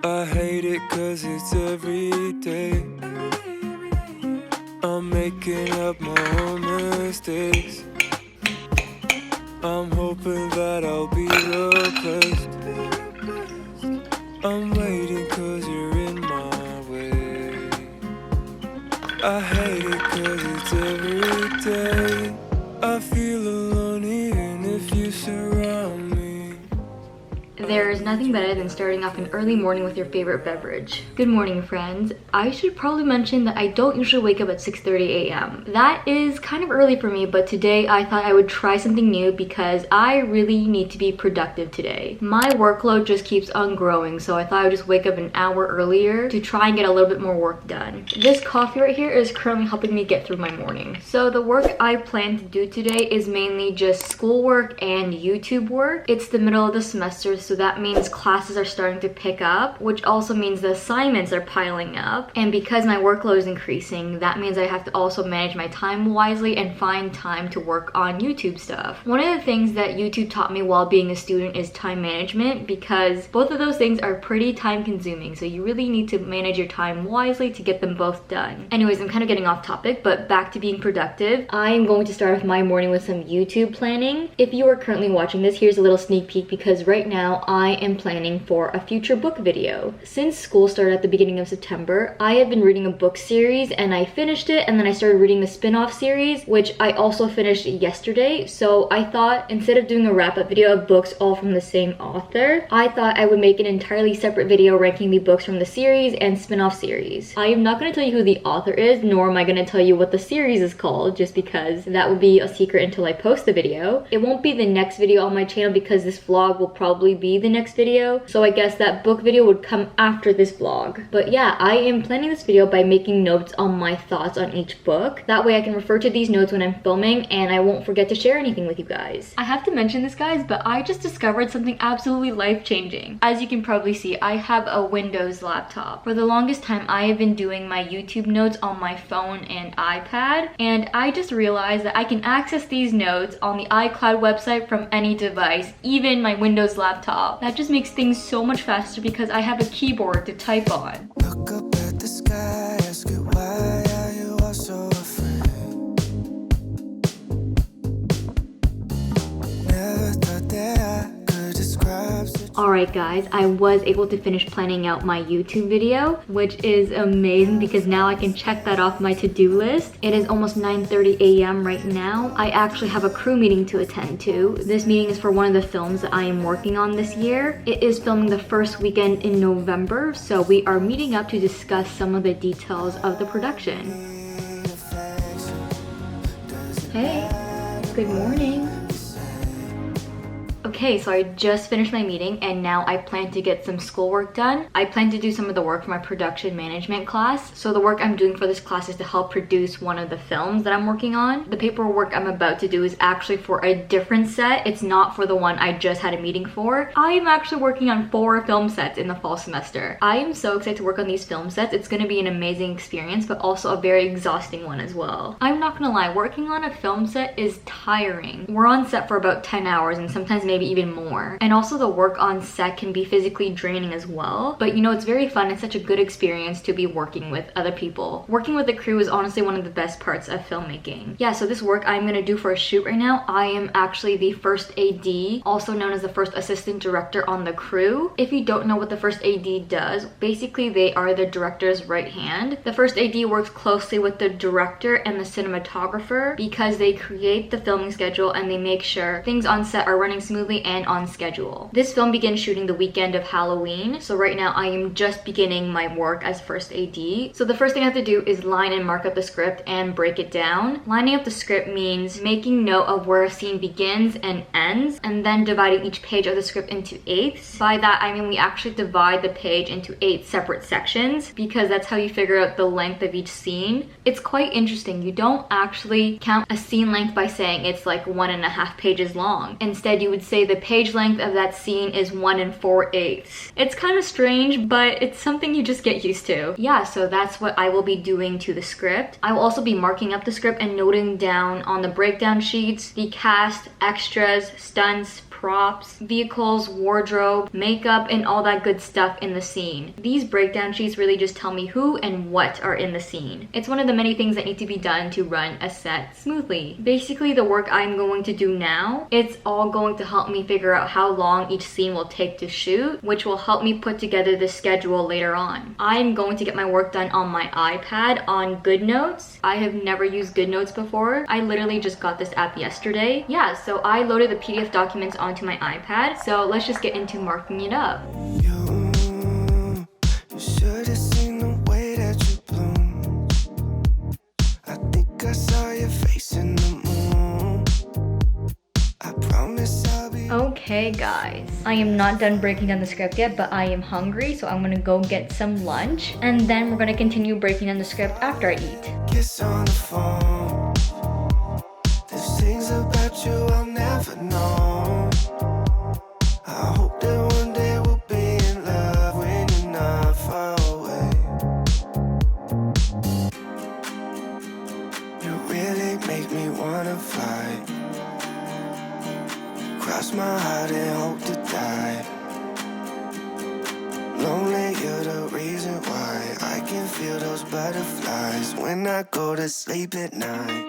I hate it cause it's every day. I'm making up my own mistakes. I'm hoping that I'll be replaced. I'm waiting cause you're in my way. I hate it cause it's every day. I feel alone even if you surround me. There is nothing better than starting off an early morning with your favorite beverage. Good morning, friends. I should probably mention that I don't usually wake up at 6:30 a.m. That is kind of early for me, but today I thought I would try something new because I really need to be productive today. My workload just keeps on growing, so I thought I would just wake up an hour earlier to try and get a little bit more work done. This coffee right here is currently helping me get through my morning. So the work I plan to do today is mainly just schoolwork and YouTube work. It's the middle of the semester, so that means classes are starting to pick up, which also means the assignments are piling up. And because my workload is increasing, that means I have to also manage my time wisely and find time to work on YouTube stuff. One of the things that YouTube taught me while being a student is time management, because both of those things are pretty time consuming, so you really need to manage your time wisely to get them both done. Anyways, I'm kind of getting off topic, but back to being productive. I am going to start off my morning with some YouTube planning. If you are currently watching this, here's a little sneak peek because right now I am planning for a future book video. Since school started at the beginning of September, I have been reading a book series and I finished it, and then I started reading the spin-off series, which I also finished yesterday. So I thought instead of doing a wrap-up video of books all from the same author, I thought I would make an entirely separate video ranking the books from the series and spin-off series. I am not going to tell you who the author is, nor am I going to tell you what the series is called, just because that would be a secret until I post the video. It won't be the next video on my channel because this vlog will probably be the next video, so I guess that book video would come after this vlog. But yeah, I am planning this video by making notes on my thoughts on each book. That way I can refer to these notes when I'm filming and I won't forget to share anything with you guys. I have to mention this, guys, but I just discovered something absolutely life-changing. As you can probably see, I have a Windows laptop. For the longest time, I have been doing my YouTube notes on my phone and iPad, and I just realized that I can access these notes on the iCloud website from any device, even my Windows laptop. That just makes things so much faster because I have a keyboard to type on. Look up at the sky, ask it why are you all so afraid? Never thought that I could describe such. Alright guys, I was able to finish planning out my YouTube video, which is amazing because now I can check that off my to-do list. It is almost 9:30 a.m. right now. I actually have a crew meeting to attend to. This meeting is for one of the films that I am working on this year. It is filming the first weekend in November, so we are meeting up to discuss some of the details of the production. Hey, good morning. Okay, so I just finished my meeting and now I plan to get some schoolwork done. I plan to do some of the work for my production management class. So the work I'm doing for this class is to help produce one of the films that I'm working on. The paperwork I'm about to do is actually for a different set. It's not for the one I just had a meeting for. I am actually working on 4 film sets in the fall semester. I am so excited to work on these film sets. It's going to be an amazing experience, but also a very exhausting one as well. I'm not gonna lie, working on a film set is tiring. We're on set for about 10 hours and sometimes maybe even more. And also the work on set can be physically draining as well. But you know, it's very fun. It's such a good experience to be working with other people. Working with the crew is honestly one of the best parts of filmmaking. Yeah, so this work I'm gonna do for a shoot right now, I am actually the first AD, also known as the first assistant director on the crew. If you don't know what the first AD does, basically they are the director's right hand. The first AD works closely with the director and the cinematographer because they create the filming schedule and they make sure things on set are running smoothly and on schedule. This film began shooting the weekend of Halloween, so right now I am just beginning my work as first AD. So the first thing I have to do is line and mark up the script and break it down. Lining up the script means making note of where a scene begins and ends, and then dividing each page of the script into eighths. By that I mean we actually divide the page into 8 separate sections because that's how you figure out the length of each scene. It's quite interesting. You don't actually count a scene length by saying it's like 1.5 pages long. Instead, you would say the page length of that scene is 1 4/8. It's kind of strange, but it's something you just get used to. Yeah, so that's what I will be doing to the script. I will also be marking up the script and noting down on the breakdown sheets the cast, extras, stunts, props, vehicles, wardrobe, makeup, and all that good stuff in the scene. These breakdown sheets really just tell me who and what are in the scene. It's one of the many things that need to be done to run a set smoothly. Basically, the work I'm going to do now, it's all going to help me figure out how long each scene will take to shoot, which will help me put together the schedule later on. I'm going to get my work done on my iPad on GoodNotes. I have never used GoodNotes before. I literally just got this app yesterday. Yeah, so I loaded the PDF documents onto my iPad. So let's just get into marking it up. You should have seen the way that you bloom. I think I saw your face in the moon. I promise I'll be Okay guys, I am not done breaking down the script yet, but I am hungry, so I'm gonna go get some lunch, and then we're gonna continue breaking down the script after I eat. kiss on the phone. There's things about you I'll never know. I hope that one day we'll be in love when you're not far away. You really make me wanna fly. Cross my heart and hope to die. Lonely, you're the reason why I can feel those butterflies when I go to sleep at night.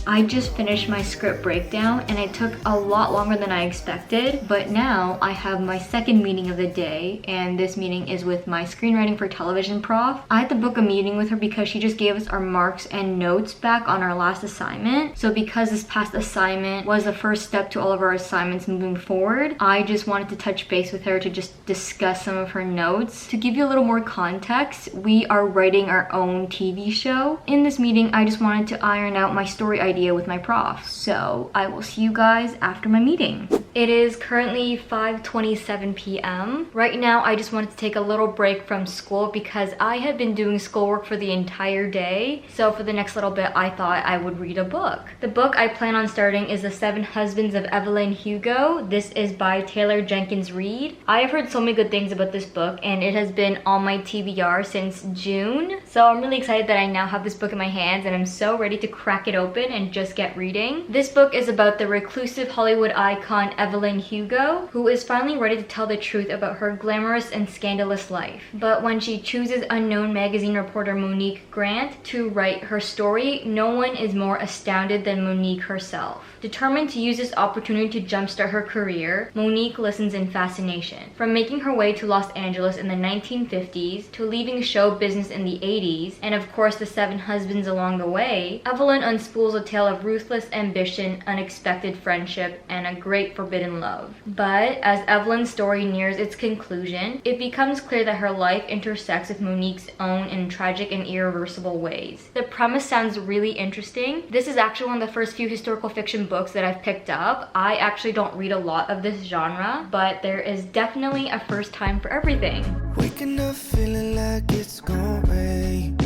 I just finished my script breakdown and it took a lot longer than I expected, but now I have my second meeting of the day, and this meeting is with my screenwriting for television prof. I had to book a meeting with her because she just gave us our marks and notes back on our last assignment. So because this past assignment was the first step to all of our assignments moving forward, I just wanted to touch base with her to just discuss some of her notes. To give you a little more context, we are writing our own TV show. In this meeting, I just wanted to iron out my story idea with my prof. So I will see you guys after my meeting. It is currently 5:27 p.m. Right now, I just wanted to take a little break from school because I had been doing schoolwork for the entire day. So for the next little bit, I thought I would read a book. The book I plan on starting is The Seven Husbands of Evelyn Hugo. This is by Taylor Jenkins Reid. I have heard so many good things about this book, and it has been on my TBR since June. So I'm really excited that I now have this book in my hands, and I'm so ready to crack it open and just get reading. This book is about the reclusive Hollywood icon Evelyn Hugo, who is finally ready to tell the truth about her glamorous and scandalous life. But when she chooses unknown magazine reporter Monique Grant to write her story, no one is more astounded than Monique herself. Determined to use this opportunity to jumpstart her career, Monique listens in fascination. From making her way to Los Angeles in the 1950s, to leaving show business in the 80s, and of course the seven husbands along the way, Evelyn unspools a tale of ruthless ambition, unexpected friendship, and a great forbidden love. But as Evelyn's story nears its conclusion, it becomes clear that her life intersects with Monique's own in tragic and irreversible ways. The premise sounds really interesting. This is actually one of the first few historical fiction books that I've picked up. I actually don't read a lot of this genre, but there is definitely a first time for everything. Waking up feeling like it's gonna rain.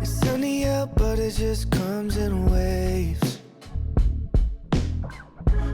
It's sunny out, but it just comes in waves.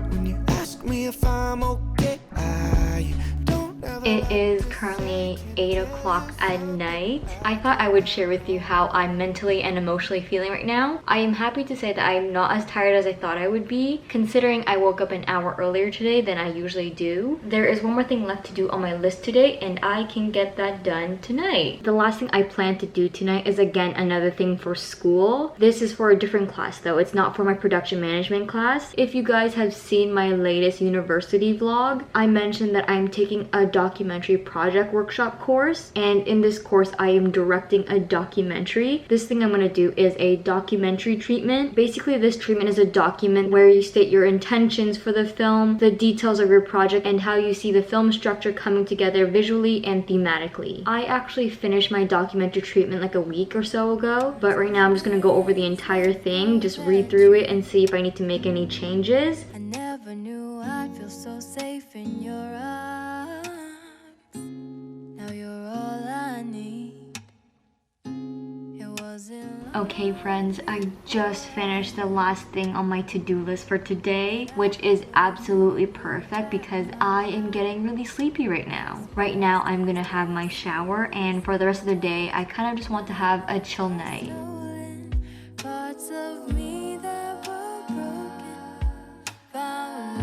When you ask me if I'm okay, I don't ever. It is currently 8 o'clock at night. I thought I would share with you how I'm mentally and emotionally feeling right now. I am happy to say that I am not as tired as I thought I would be, considering I woke up an hour earlier today than I usually do. There is one more thing left to do on my list today, and I can get that done tonight. The last thing I plan to do tonight is again another thing for school. This is for a different class though. It's not for my production management class. If you guys have seen my latest university vlog, I mentioned that I'm taking a documentary project workshop course, and in this course I am directing a documentary. This thing I'm going to do is a documentary treatment. Basically, this treatment is a document where you state your intentions for the film, the details of your project, and how you see the film structure coming together visually and thematically. I actually finished my documentary treatment like a week or so ago, but right now I'm just going to go over the entire thing, just read through it and see if I need to make any changes. I never knew I'd feel so safe in your arms. Now you're all I need. It was was in love. Okay friends, I just finished the last thing on my to-do list for today, which is absolutely perfect because I am getting really sleepy right now. Right now I'm gonna have my shower, and for the rest of the day I kind of just want to have a chill night. Stolen parts of me that were broken. Found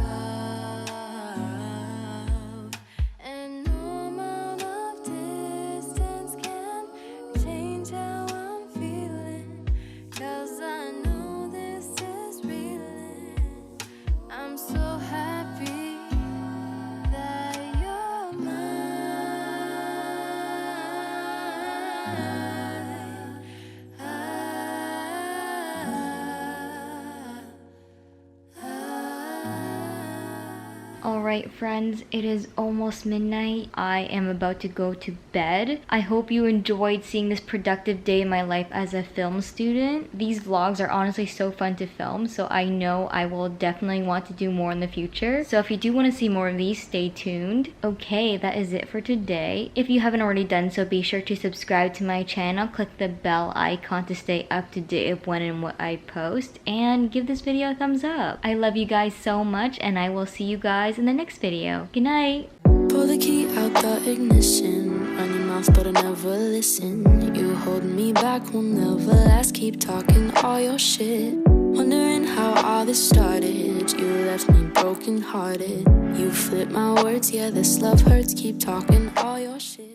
love, and no amount of distance can change how I'm feeling. 'Cause I know this is real. I'm so happy that you're mine. Alright friends, it is almost midnight. I am about to go to bed. I hope you enjoyed seeing this productive day in my life as a film student. These vlogs are honestly so fun to film, so I know I will definitely want to do more in the future. So if you do want to see more of these, stay tuned. Okay, that is it for today. If you haven't already done so, be sure to subscribe to my channel, click the bell icon to stay up to date of when and what I post, and give this video a thumbs up. I love you guys so much, and I will see you guys in the next video. Good night. Pull the key out the ignition. Run your mouth, but I never listen. You hold me back, will never last. Keep talking all your shit. Wondering how all this started. You left me broken hearted. You flip my words, yeah, this love hurts. Keep talking all your shit.